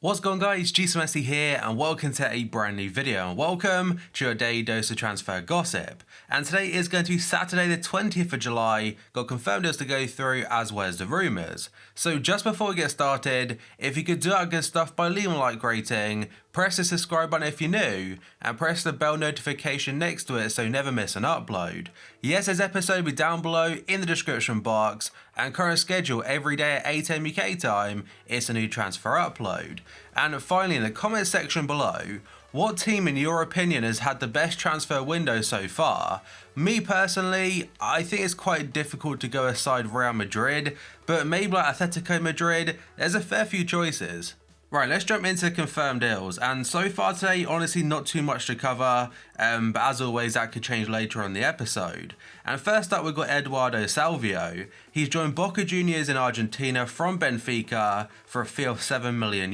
What's going on, guys? GCMSC here and welcome to a brand new video and welcome to your daily dose of transfer gossip. And today is going to be Saturday the 20th of July, got confirmed deals to go through as well as the rumours. So just before we get started, if you could do that good stuff by leaving a like rating, press the subscribe button if you're new, and press the bell notification next to it so you never miss an upload. Yes, this episode will be down below in the description box, and current schedule every day at 8 AM UK time, it's a new transfer upload. And finally, in the comment section below, what team in your opinion has had the best transfer window so far? Me personally, I think it's quite difficult to go aside Real Madrid, but maybe like Atletico Madrid, there's a fair few choices. Right, let's jump into confirmed deals, and so far today, honestly not too much to cover, but as always that could change later on the episode. And first up we've got Eduardo Salvio. He's joined Boca Juniors in Argentina from Benfica for a fee of €7 million.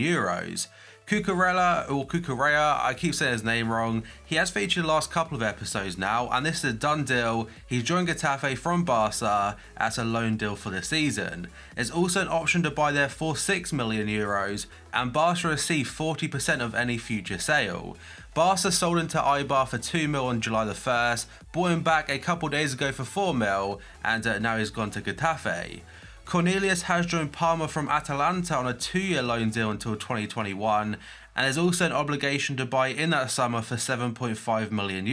Cucurella, I keep saying his name wrong, he has featured the last couple of episodes now, and this is a done deal. He's joined Getafe from Barca as a loan deal for the season. There's also an option to buy there for €6 million, and Barca receive 40% of any future sale. Barca sold him to Eibar for €2 million on July the 1st, bought him back a couple days ago for €4 million, and now he's gone to Getafe. Cornelius has joined Parma from Atalanta on a 2-year loan deal until 2021, and there's also an obligation to buy in that summer for €7.5 million,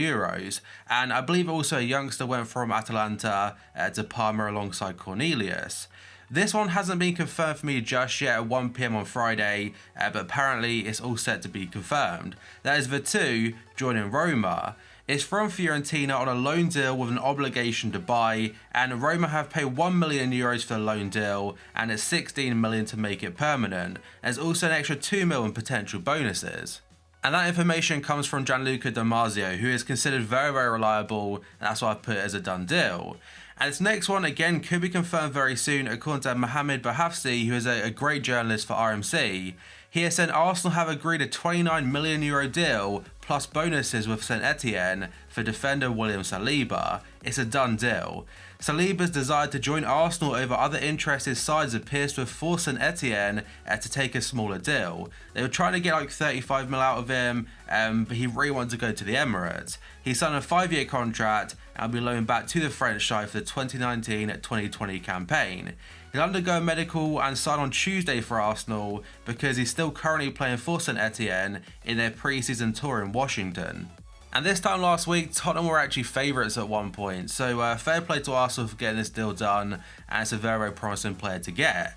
and I believe also a youngster went from Atalanta to Parma alongside Cornelius. This one hasn't been confirmed for me just yet at 1 PM on Friday, but apparently it's all set to be confirmed. That is Veretout joining Roma. It's from Fiorentina on a loan deal with an obligation to buy, and Roma have paid €1 million for the loan deal, and it's 16 million to make it permanent. There's also an extra 2 million potential bonuses. And that information comes from Gianluca Damasio, who is considered very reliable, and that's why I put it as a done deal. And this next one again could be confirmed very soon according to Mohamed Bahafsi, who is a great journalist for RMC. He has said Arsenal have agreed a €29 million deal plus bonuses with St Etienne for defender William Saliba. It's a done deal. Saliba's desire to join Arsenal over other interested sides appears to have forced St Etienne to take a smaller deal. They were trying to get like 35 mil out of him, but he really wanted to go to the Emirates. He signed a 5-year contract and will be loaned back to the French side for the 2019-2020 campaign. He'll undergo a medical and sign on Tuesday for Arsenal because he's still currently playing for St Etienne in their pre-season tour in Washington. And this time last week, Tottenham were actually favourites at one point, so fair play to Arsenal for getting this deal done, and it's a very promising player to get.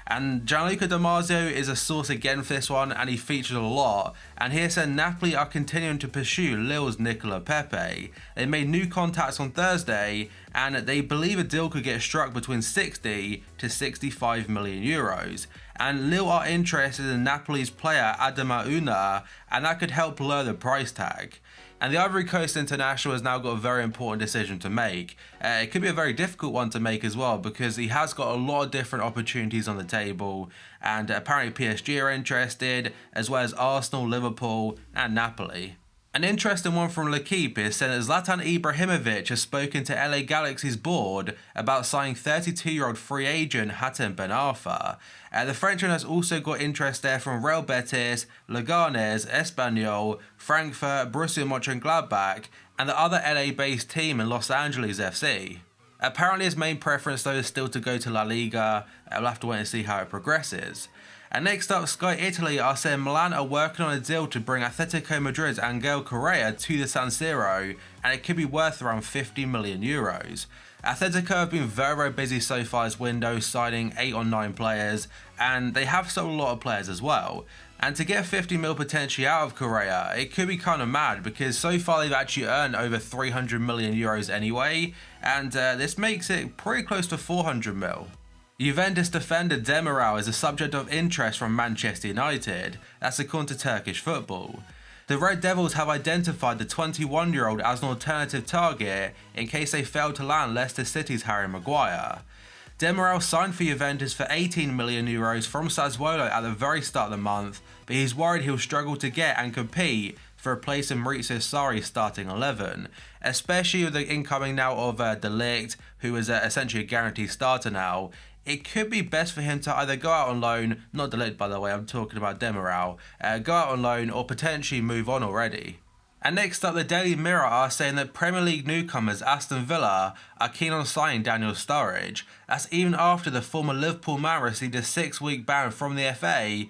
And Gianluca Damasio is a source again for this one, and he featured a lot. And he said Napoli are continuing to pursue Lille's Nicola Pepe. They made new contacts on Thursday, and they believe a deal could get struck between 60 to 65 million euros. And Lille are interested in Napoli's player Adama Una, and that could help lower the price tag. And the Ivory Coast international has now got a very important decision to make. It could be a very difficult one to make as well because he has got a lot of different opportunities on the table, and apparently PSG are interested, as well as Arsenal, Liverpool and Napoli. An interesting one from L'Equipe is saying that Zlatan Ibrahimovic has spoken to LA Galaxy's board about signing 32-year-old free agent Hatem Ben Arfa. The Frenchman has also got interest there from Real Betis, Leganes, Espanyol, Frankfurt, Borussia Mönchengladbach, and the other LA-based team in Los Angeles FC. Apparently his main preference though is still to go to La Liga. We'll have to wait and see how it progresses. And next up, Sky Italy are saying Milan are working on a deal to bring Atletico Madrid's Angel Correa to the San Siro, and it could be worth around €50 million. Atletico have been very busy so far this window, signing 8 or 9 players, and they have sold a lot of players as well. And to get 50 mil potentially out of Correa, it could be kind of mad because so far they've actually earned over €300 million anyway, and this makes it pretty close to 400 mil. Juventus defender Demiral is a subject of interest from Manchester United, that's according to Turkish football. The Red Devils have identified the 21-year-old as an alternative target in case they fail to land Leicester City's Harry Maguire. Demiral signed for Juventus for €18 million from Sassuolo at the very start of the month, but he's worried he'll struggle to get and compete for a place in Maurizio Sarri's starting 11, especially with the incoming now of De Ligt, who is essentially a guaranteed starter now. it could be best for him to either go out on loan, not delayed by the way, I'm talking about Demiral, go out on loan or potentially move on already. And next up, the Daily Mirror are saying that Premier League newcomers Aston Villa are keen on signing Daniel Sturridge. That's even after the former Liverpool man received a 6-week ban from the FA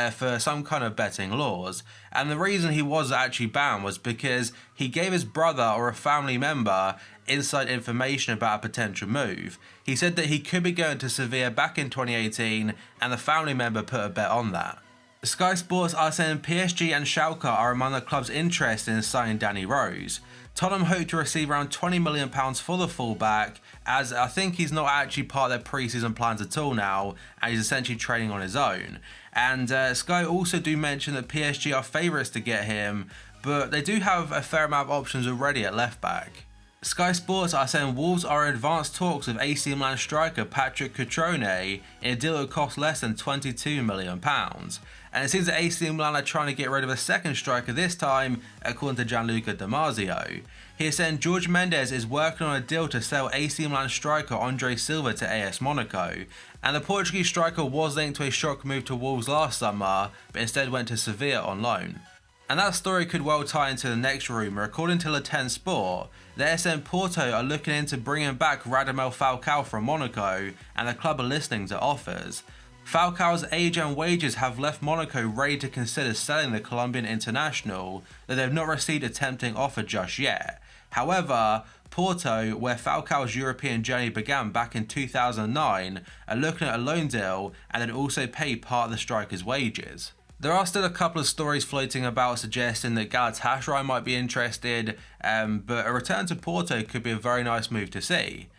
for some kind of betting laws. And the reason he was actually banned was because he gave his brother or a family member inside information about a potential move. He said that he could be going to Sevilla back in 2018 and the family member put a bet on that. Sky Sports are saying PSG and Schalke are among the clubs interested in signing Danny Rose. Tottenham hope to receive around £20 million for the fullback, as I think he's not actually part of their pre-season plans at all now, and he's essentially training on his own. And Sky also do mention that PSG are favourites to get him, but they do have a fair amount of options already at left back. Sky Sports are saying Wolves are in advanced talks with AC Milan striker Patrick Cutrone in a deal that would cost less than £22 million. And it seems that AC Milan are trying to get rid of a second striker this time, according to Gianluca Damasio. He is saying George Mendes is working on a deal to sell AC Milan striker Andre Silva to AS Monaco, and the Portuguese striker was linked to a shock move to Wolves last summer, but instead went to Sevilla on loan. And that story could well tie into the next rumour. According to Le 10 Sport, the SN Porto are looking into bringing back Radamel Falcao from Monaco, and the club are listening to offers. Falcao's age and wages have left Monaco ready to consider selling the Colombian international, though they've not received a tempting offer just yet. However, Porto, where Falcao's European journey began back in 2009, are looking at a loan deal and then also pay part of the striker's wages. There are still a couple of stories floating about suggesting that Galatasaray might be interested, but a return to Porto could be a very nice move to see.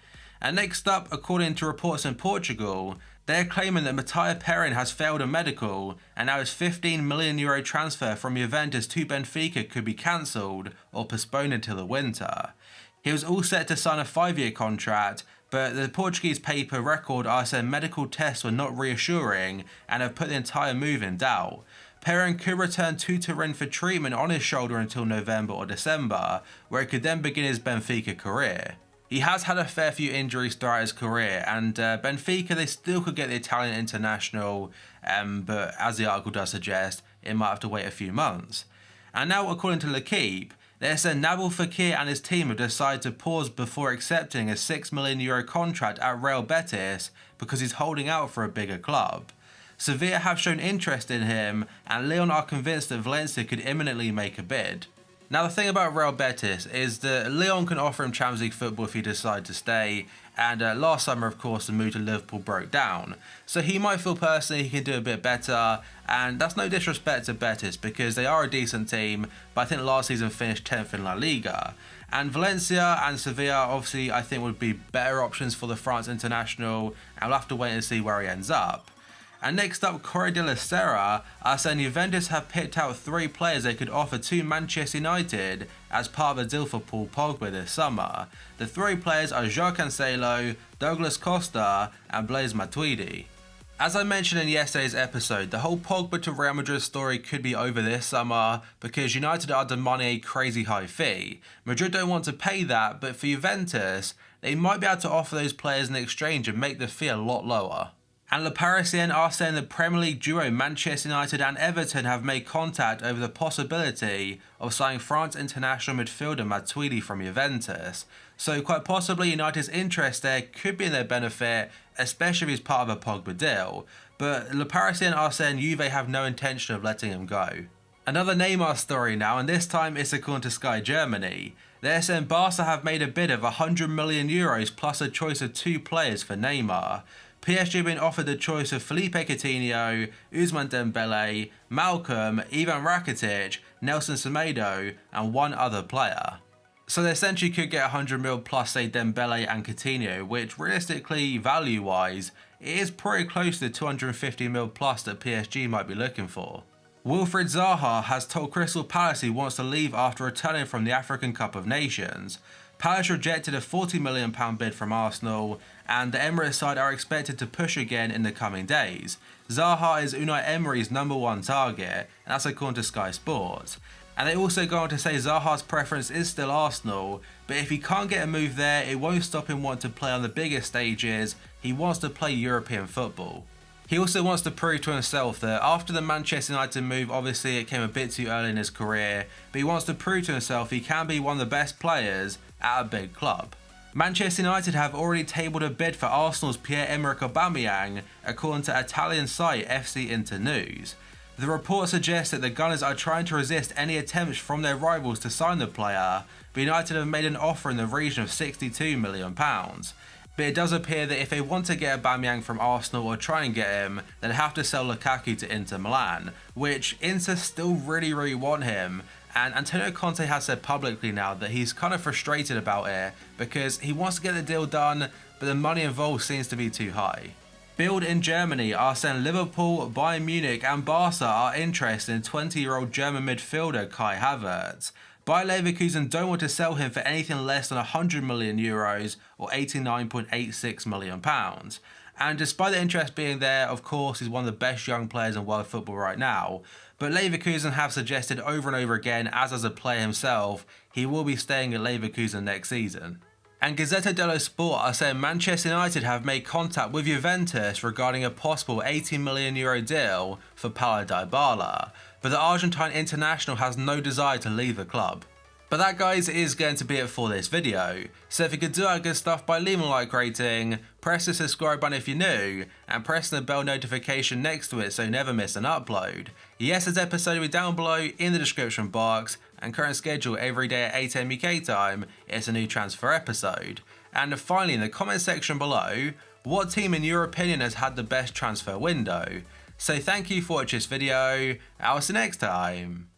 And next up, according to reports in Portugal, they're claiming that Matteo Perin has failed a medical, and now his €15 million transfer from Juventus to Benfica could be cancelled or postponed until the winter. He was all set to sign a 5-year contract, but the Portuguese paper Record are saying medical tests were not reassuring and have put the entire move in doubt. Perin could return to Turin for treatment on his shoulder until November or December, where he could then begin his Benfica career. He has had a fair few injuries throughout his career, and Benfica, they still could get the Italian international, but as the article does suggest, it might have to wait a few months. And now, according to L'Equipe, they said Nabil Fekir and his team have decided to pause before accepting a €6 million contract at Real Betis because he's holding out for a bigger club. Sevilla have shown interest in him, and Lyon are convinced that Valencia could imminently make a bid. Now, the thing about Real Betis is that Lyon can offer him Champions League football if he decides to stay, and last summer, of course, the move to Liverpool broke down. So he might feel personally he can do a bit better, and that's no disrespect to Betis because they are a decent team, but I think last season finished 10th in La Liga. And Valencia and Sevilla, obviously, I think would be better options for the France international, and we'll have to wait and see where he ends up. And next up, Corriere della Sera are saying Juventus have picked out 3 players they could offer to Manchester United as part of a deal for Paul Pogba this summer. The 3 players are João Cancelo, Douglas Costa and Blaise Matuidi. As I mentioned in yesterday's episode, the whole Pogba to Real Madrid story could be over this summer because United are demanding a crazy high fee. Madrid don't want to pay that, but for Juventus, they might be able to offer those players in exchange and make the fee a lot lower. And Le Parisien are saying the Premier League duo Manchester United and Everton have made contact over the possibility of signing France international midfielder Matuidi from Juventus. So quite possibly United's interest there could be in their benefit, especially if he's part of a Pogba deal. But Le Parisien are saying Juve have no intention of letting him go. Another Neymar story now, and this time it's according to Sky Germany. They're saying Barca have made a bid of €100 million plus a choice of 2 players for Neymar. PSG have been offered the choice of Felipe Coutinho, Ousmane Dembele, Malcolm, Ivan Rakitic, Nelson Semedo and 1 other player. So they essentially could get 100 mil plus say Dembele and Coutinho, which realistically, value-wise, it is pretty close to the 250 mil plus that PSG might be looking for. Wilfried Zaha has told Crystal Palace he wants to leave after returning from the African Cup of Nations. Palace rejected a £40 million bid from Arsenal, and the Emirates side are expected to push again in the coming days. Zaha is Unai Emery's #1 target, and that's according to Sky Sports. And they also go on to say Zaha's preference is still Arsenal, but if he can't get a move there, it won't stop him wanting to play on the biggest stages. He wants to play European football. He also wants to prove to himself that after the Manchester United move, obviously it came a bit too early in his career, but he wants to prove to himself he can be one of the best players at a big club. Manchester United have already tabled a bid for Arsenal's Pierre-Emerick Aubameyang, according to Italian site FC Internews. The report suggests that the Gunners are trying to resist any attempts from their rivals to sign the player, but United have made an offer in the region of £62 million. But it does appear that if they want to get Aubameyang from Arsenal or try and get him, they'd have to sell Lukaku to Inter Milan, which Inter still really want him. And Antonio Conte has said publicly now that he's kind of frustrated about it because he wants to get the deal done, but the money involved seems to be too high. Bild in Germany are saying Liverpool, Bayern Munich and Barca are interested in 20-year-old German midfielder Kai Havertz. Bayer Leverkusen don't want to sell him for anything less than €100 million or £89.86 million. And despite the interest being there, of course, he's one of the best young players in world football right now. But Leverkusen have suggested over and over again, as a player himself, he will be staying at Leverkusen next season. And Gazzetta dello Sport are saying Manchester United have made contact with Juventus regarding a possible €80 million deal for Paulo Dybala, but the Argentine international has no desire to leave the club. But that, guys, is going to be it for this video. So if you could do that good stuff by leaving a like rating, press the subscribe button if you're new, and press the bell notification next to it so you never miss an upload. Yesterday's episode will be down below in the description box, and current schedule every day at 8 AM UK time is a new transfer episode. And finally, in the comment section below, what team in your opinion has had the best transfer window? So thank you for watching this video, I'll see you next time.